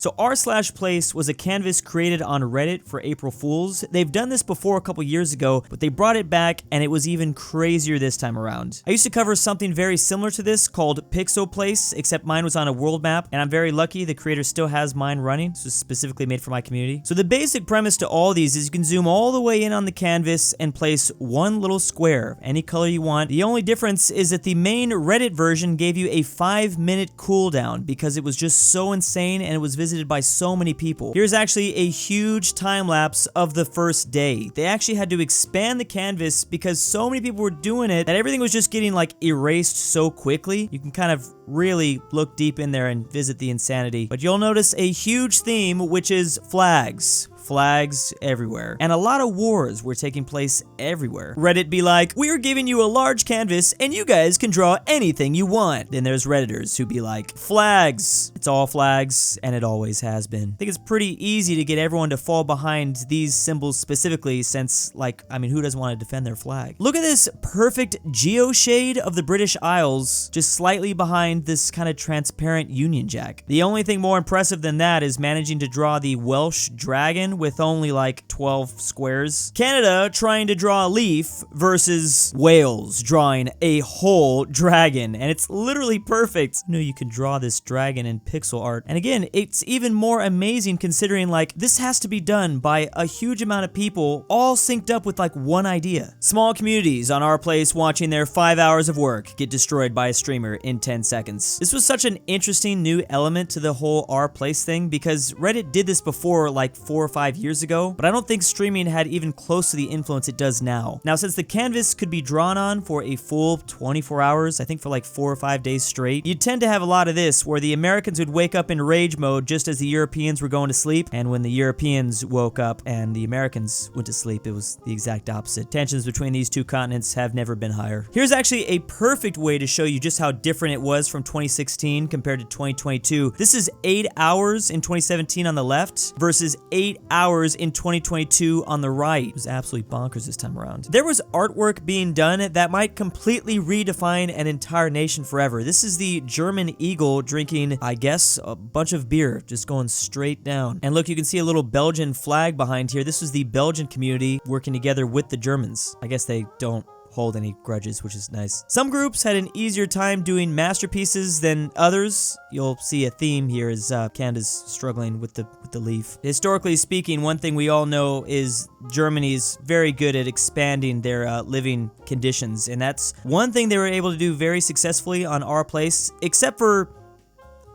So r/place was a canvas created on Reddit for April Fools. They've done this before a couple years ago, but they brought it back and it was even crazier this time around. I used to cover something very similar to this called Pixel Place, except mine was on a world map, and I'm very lucky the creator still has mine running. This was specifically made for my community. So the basic premise to all these is you can zoom all the way in on the canvas and place one little square, any color you want. The only difference is that the main Reddit version gave you a 5-minute cooldown because it was just so insane and it was visited by so many people. Here's actually a huge time lapse of the first day. They actually had to expand the canvas because so many people were doing it that everything was just getting like erased so quickly. You can kind of really look deep in there and visit the insanity. But you'll notice a huge theme, which is flags. Flags everywhere. And a lot of wars were taking place everywhere. Reddit be like, we're giving you a large canvas and you guys can draw anything you want. Then there's Redditors who be like, flags. It's all flags, and it always has been. I think it's pretty easy to get everyone to fall behind these symbols specifically since, like, I mean, who doesn't want to defend their flag? Look at this perfect geo-shade of the British Isles, just slightly behind this kind of transparent Union Jack. The only thing more impressive than that is managing to draw the Welsh dragon with only like 12 squares. Canada trying to draw a leaf versus Wales drawing a whole dragon, and it's literally perfect. I know you can draw this dragon in pixel art, and again, it's even more amazing considering like this has to be done by a huge amount of people all synced up with like one idea. Small communities on rPlace watching their 5 hours of work get destroyed by a streamer in 10 seconds. This was such an interesting new element to the whole rPlace thing because Reddit did this before like 4 or 5 years ago, but I don't think streaming had even close to the influence it does now. Now, since the canvas could be drawn on for a full 24 hours, I think for like 4 or 5 days straight, you'd tend to have a lot of this where the Americans would wake up in rage mode just as the Europeans were going to sleep, and when the Europeans woke up and the Americans went to sleep, it was the exact opposite. Tensions between these two continents have never been higher. Here's actually a perfect way to show you just how different it was from 2016 compared to 2022. This is 8 hours in 2017 on the left versus 8 hours in 2022 on the right. It was absolutely bonkers this time around. There was artwork being done that might completely redefine an entire nation forever. This is the German eagle drinking, I guess, a bunch of beer, just going straight down. And look, you can see a little Belgian flag behind here. This was the Belgian community working together with the Germans. I guess they don't hold any grudges, which is nice. Some groups had an easier time doing masterpieces than others. You'll see a theme here as Canada's struggling with the leaf. Historically speaking, one thing we all know is Germany's very good at expanding their living conditions, and that's one thing they were able to do very successfully on rPlace, except for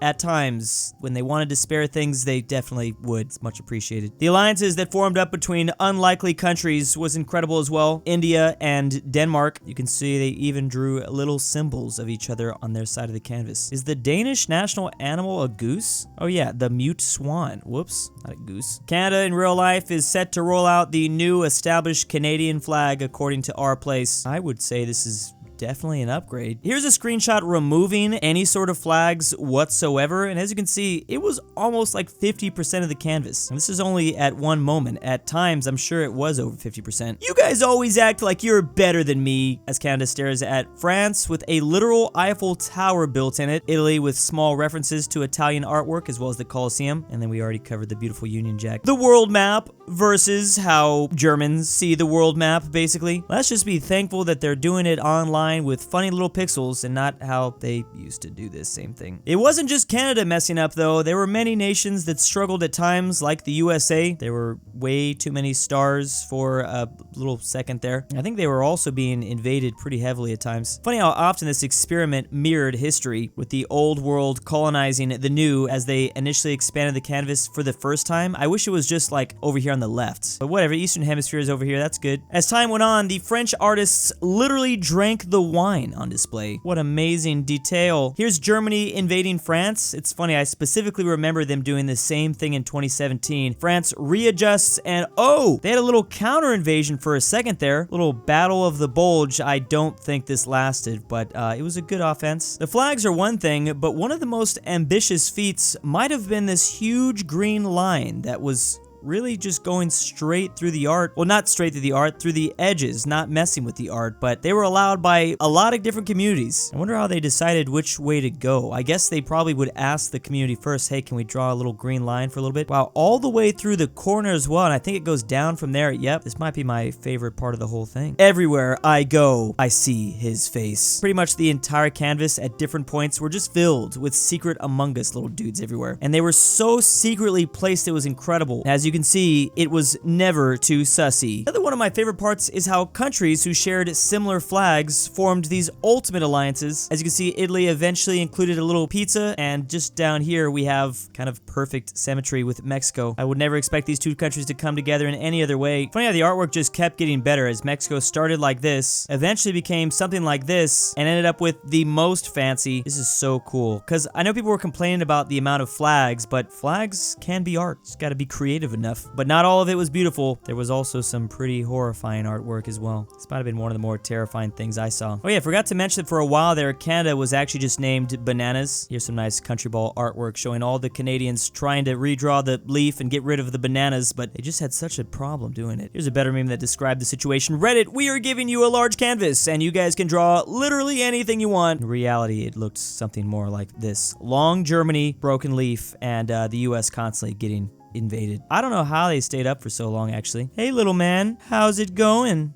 at times, when they wanted to spare things, they definitely would. It's much appreciated. The alliances that formed up between unlikely countries was incredible as well. India and Denmark. You can see they even drew little symbols of each other on their side of the canvas. Is the Danish national animal a goose? Oh yeah, the mute swan. Whoops, not a goose. Canada in real life is set to roll out the new established Canadian flag according to rPlace. I would say this is definitely an upgrade. Here's a screenshot removing any sort of flags whatsoever, and as you can see, it was almost like 50% of the canvas. And this is only at one moment. At times, I'm sure it was over 50%. You guys always act like you're better than me, as Canada stares at France with a literal Eiffel Tower built in it, Italy with small references to Italian artwork as well as the Colosseum, and then we already covered the beautiful Union Jack. The world map versus how Germans see the world map, basically. Let's just be thankful that they're doing it online with funny little pixels and not how they used to do this same thing. It wasn't just Canada messing up though. There were many nations that struggled at times, like the USA. There were way too many stars for a little second there. I think they were also being invaded pretty heavily at times. Funny how often this experiment mirrored history, with the old world colonizing the new as they initially expanded the canvas for the first time. I wish it was just like over here on the left, but whatever. Eastern Hemisphere is over here. That's good. As time went on, the French artists literally drank the wine on display. What amazing detail. Here's Germany invading France. It's funny, I specifically remember them doing the same thing in 2017. France readjusts and oh, they had a little counter invasion for a second there. Little battle of the bulge. I don't think this lasted, but it was a good offense. The flags are one thing, but one of the most ambitious feats might have been this huge green line that was really just going straight through the art. Well, not straight through the art, through the edges, not messing with the art, but they were allowed by a lot of different communities. I wonder how they decided which way to go. I guess they probably would ask the community first, hey, can we draw a little green line for a little bit? Wow, all the way through the corner as well, and I think it goes down from there. Yep, this might be my favorite part of the whole thing. Everywhere I go, I see his face. Pretty much the entire canvas at different points were just filled with secret Among Us little dudes everywhere. And they were so secretly placed, it was incredible. As you can see, it was never too sussy. Another one of my favorite parts is how countries who shared similar flags formed these ultimate alliances. As you can see, Italy eventually included a little pizza, and just down here we have kind of perfect symmetry with Mexico. I would never expect these two countries to come together in any other way. Funny how the artwork just kept getting better as Mexico started like this, eventually became something like this, and ended up with the most fancy. This is so cool, because I know people were complaining about the amount of flags, but flags can be art. Just gotta be creative enough. But not all of it was beautiful. There was also some pretty horrifying artwork as well. This might have been one of the more terrifying things I saw. Oh yeah, I forgot to mention that for a while there, Canada was actually just named Bananas. Here's some nice country ball artwork showing all the Canadians trying to redraw the leaf and get rid of the bananas, but they just had such a problem doing it. Here's a better meme that described the situation. Reddit, we are giving you a large canvas, and you guys can draw literally anything you want. In reality, it looked something more like this. Long Germany, broken leaf, and the US constantly getting invaded. I don't know how they stayed up for so long, actually. Hey, little man, how's it going?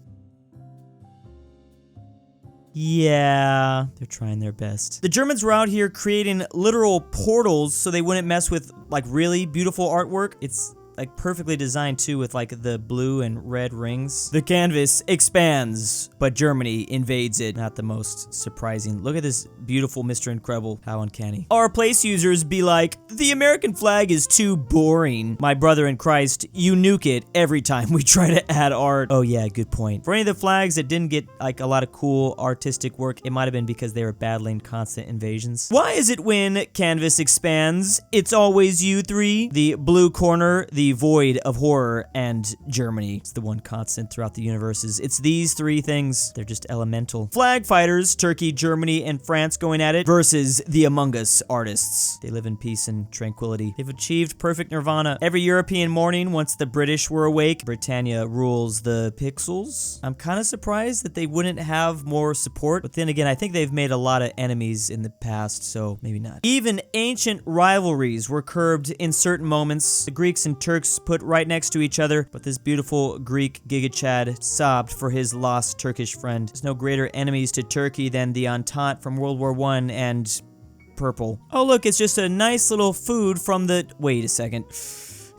Yeah, they're trying their best. The Germans were out here creating literal portals so they wouldn't mess with, like, really beautiful artwork. It's like perfectly designed too, with like the blue and red rings. The canvas expands, but Germany invades it. Not the most surprising. Look at this beautiful Mr. Incredible. How uncanny. Our place users be like, the American flag is too boring. My brother in Christ, you nuke it every time we try to add art. Oh yeah, good point. For any of the flags that didn't get like a lot of cool artistic work, it might have been because they were battling constant invasions. Why is it when canvas expands, it's always you three? The blue corner, the void of horror, and Germany. It's the one constant throughout the universes. It's these three things. They're just elemental. Flag fighters, Turkey, Germany, and France going at it versus the Among Us artists. They live in peace and tranquility. They've achieved perfect nirvana. Every European morning, once the British were awake, Britannia rules the pixels. I'm kind of surprised that they wouldn't have more support, but then again, I think they've made a lot of enemies in the past, so maybe not. Even ancient rivalries were curbed in certain moments. The Greeks and Turks put right next to each other, but this beautiful Greek Giga Chad sobbed for his lost Turkish friend. There's no greater enemies to Turkey than the Entente from World War I and purple. Oh look, it's just a nice little food from the... Wait a second.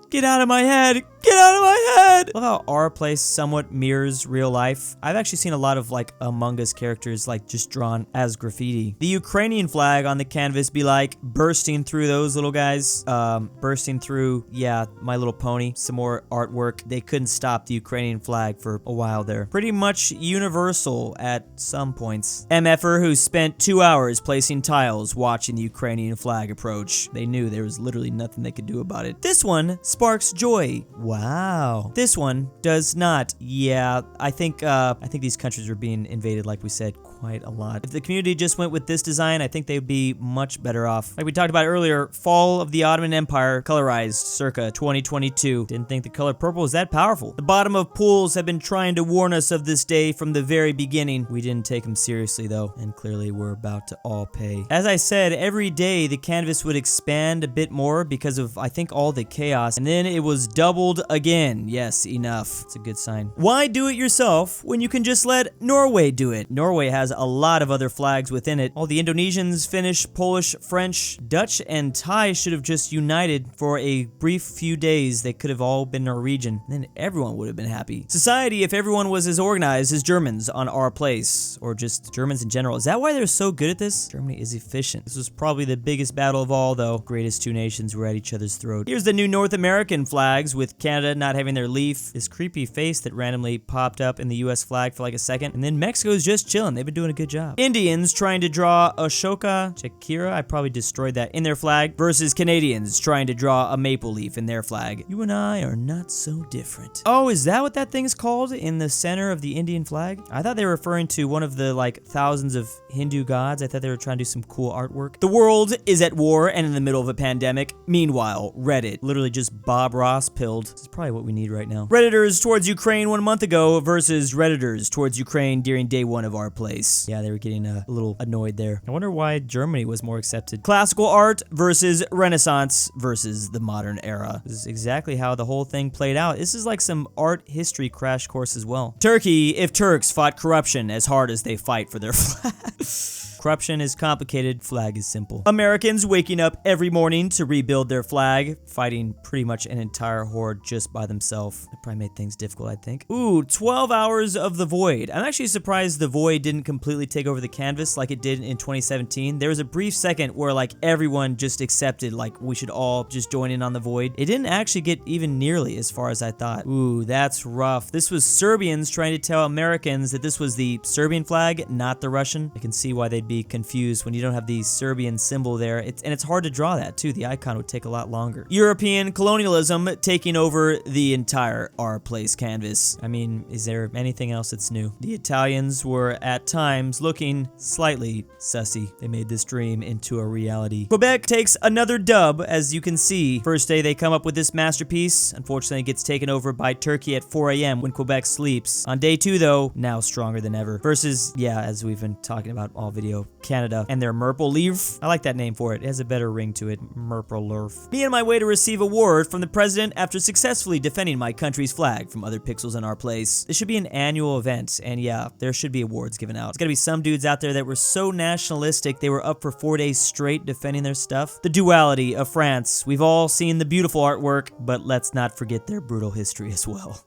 Get out of my head! Get out of my head! Love how our place somewhat mirrors real life. I've actually seen a lot of like Among Us characters like just drawn as graffiti. The Ukrainian flag on the canvas be like bursting through those little guys. Bursting through, yeah, My Little Pony. Some more artwork. They couldn't stop the Ukrainian flag for a while there. Pretty much universal at some points. MFer who spent 2 hours placing tiles watching the Ukrainian flag approach. They knew there was literally nothing they could do about it. This one sparks joy. Wow. This one does not. Yeah, I think these countries were being invaded, like we said, quite a lot. If the community just went with this design, I think they'd be much better off. Like we talked about earlier, Fall of the Ottoman Empire, colorized circa 2022. Didn't think the color purple was that powerful. The bottom of pools have been trying to warn us of this day from the very beginning. We didn't take them seriously though, and clearly we're about to all pay. As I said, every day the canvas would expand a bit more because of, I think, all the chaos, and then it was doubled again. Yes, enough. It's a good sign. Why do it yourself when you can just let Norway do it? Norway has a lot of other flags within it. All the Indonesians, Finnish, Polish, French, Dutch, and Thai should have just united for a brief few days. They could have all been Norwegian. Then everyone would have been happy. Society, if everyone was as organized as Germans on our place, or just Germans in general. Is that why they're so good at this? Germany is efficient. This was probably the biggest battle of all, though. Greatest two nations were at each other's throat. Here's the new North American flags, with Canada not having their leaf. This creepy face that randomly popped up in the US flag for like a second. And then Mexico's just chilling. They've been doing a good job. Indians trying to draw Ashoka Chakra, I probably destroyed that, in their flag, versus Canadians trying to draw a maple leaf in their flag. You and I are not so different. Oh, is that what that thing's called in the center of the Indian flag? I thought they were referring to one of the like thousands of Hindu gods. I thought they were trying to do some cool artwork. The world is at war and in the middle of a pandemic. Meanwhile, Reddit, literally just Bob Ross pilled. This is probably what we need right now. Redditors towards Ukraine 1 month ago versus Redditors towards Ukraine during day one of our place. Yeah, they were getting a little annoyed there. I wonder why Germany was more accepted. Classical art versus Renaissance versus the modern era. This is exactly how the whole thing played out. This is like some art history crash course as well. Turkey, if Turks fought corruption as hard as they fight for their flag. Corruption is complicated, flag is simple. Americans waking up every morning to rebuild their flag, fighting pretty much an entire horde just by themselves. That probably made things difficult, I think. Ooh, 12 hours of the void. I'm actually surprised the void didn't completely take over the canvas like it did in 2017. There was a brief second where like everyone just accepted like we should all just join in on the void. It didn't actually get even nearly as far as I thought. Ooh, that's rough. This was Serbians trying to tell Americans that this was the Serbian flag, not the Russian. I can see why they'd be confused when you don't have the Serbian symbol there. And it's hard to draw that too. The icon would take a lot longer. European colonialism taking over the entire our place canvas. I mean, is there anything else that's new? The Italians were at times looking slightly sussy. They made this dream into a reality. Quebec takes another dub, as you can see. First day they come up with this masterpiece. Unfortunately, it gets taken over by Turkey at 4 a.m. when Quebec sleeps. On day 2 though, now stronger than ever. Versus, yeah, as we've been talking about all video, Canada and their Maple Leaf. I like that name for it. It has a better ring to it. McBlorf. Me on my way to receive award from the president after successfully defending my country's flag from other pixels in our place. This should be an annual event, and yeah, there should be awards given out. There's gotta be some dudes out there that were so nationalistic they were up for 4 days straight defending their stuff. The duality of France. We've all seen the beautiful artwork, but let's not forget their brutal history as well.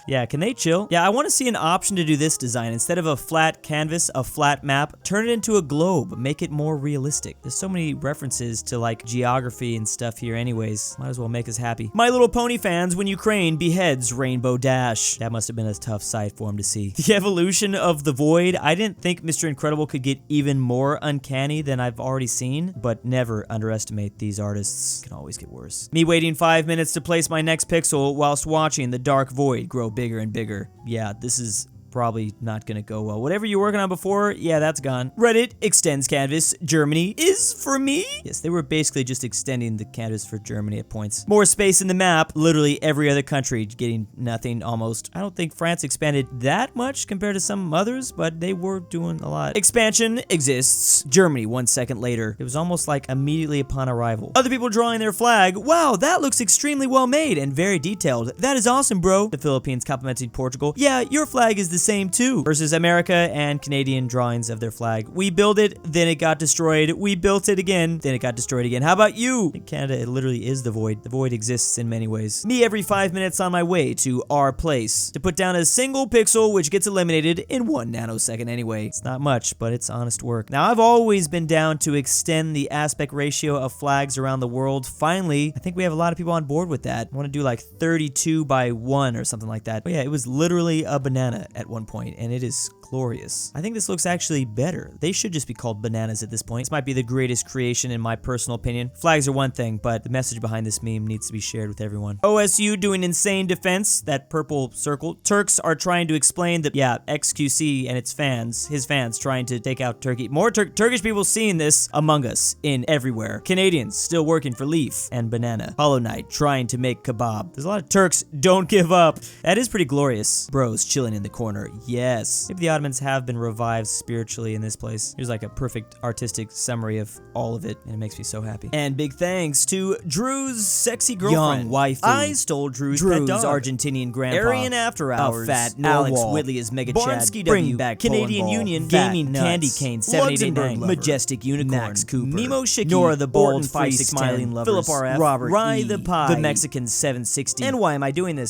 Yeah, can they chill? Yeah, I want to see an option to do this design. Instead of a flat canvas, a flat map, turn it into a globe, make it more realistic. There's so many references to like geography and stuff here anyways. Might as well make us happy. My Little Pony fans when Ukraine beheads Rainbow Dash. That must have been a tough sight for him to see. The evolution of the void. I didn't think Mr. Incredible could get even more uncanny than I've already seen, but never underestimate these artists. Can always get worse. Me waiting 5 minutes to place my next pixel whilst watching the dark void grow bigger and bigger. Yeah, this is probably not gonna go well. Whatever you're working on before, yeah, that's gone. Reddit extends canvas. Germany is for me? Yes, they were basically just extending the canvas for Germany at points. More space in the map. Literally every other country getting nothing almost. I don't think France expanded that much compared to some others, but they were doing a lot. Expansion exists. Germany 1 second later. It was almost like immediately upon arrival. Other people drawing their flag. Wow, that looks extremely well made and very detailed. That is awesome, bro. The Philippines complimented Portugal. Yeah, your flag is the same too. Versus America and Canadian drawings of their flag. We built it, then it got destroyed. We built it again, then it got destroyed again. How about you? In Canada, it literally is the void. The void exists in many ways. Me every 5 minutes on my way to our place to put down a single pixel which gets eliminated in 1 nanosecond anyway. It's not much, but it's honest work. Now, I've always been down to extend the aspect ratio of flags around the world. Finally, I think we have a lot of people on board with that. I want to do like 32 by 1 or something like that. But yeah, it was literally a banana at one point, and it is glorious. I think this looks actually better. They should just be called bananas at this point. This might be the greatest creation in my personal opinion. Flags are one thing, but the message behind this meme needs to be shared with everyone. OSU doing insane defense, that purple circle. Turks are trying to explain that, yeah, XQC and its fans, his fans, trying to take out Turkey. More Turkish people seeing this among us in everywhere. Canadians still working for Leaf and Banana. Hollow Knight trying to make kebab. There's a lot of Turks don't give up. That is pretty glorious. Bros chilling in the corner. Yes. Maybe the Ottomans have been revived spiritually in this place. Here's like a perfect artistic summary of all of it, and it makes me so happy. And big thanks to Drew's sexy girlfriend. Young waifu. I stole Drew's pet dog. Argentinian grandpa. AryanAfterHours. aPhatNarwhal. Alex Whitley is Mega Chad. Barnsky Bring W. back Canadian Polandball. Union. Gaming Fat Candy Nuts. Cane 7889. LuxembourgLover. Majestic Unicorn. Max Cooper. Mimoshiki. Nora the Bald Ortin 5 Smiling Lovers. Philipp RF. Robert RyeThePie. The Mexican 760. And why am I doing this?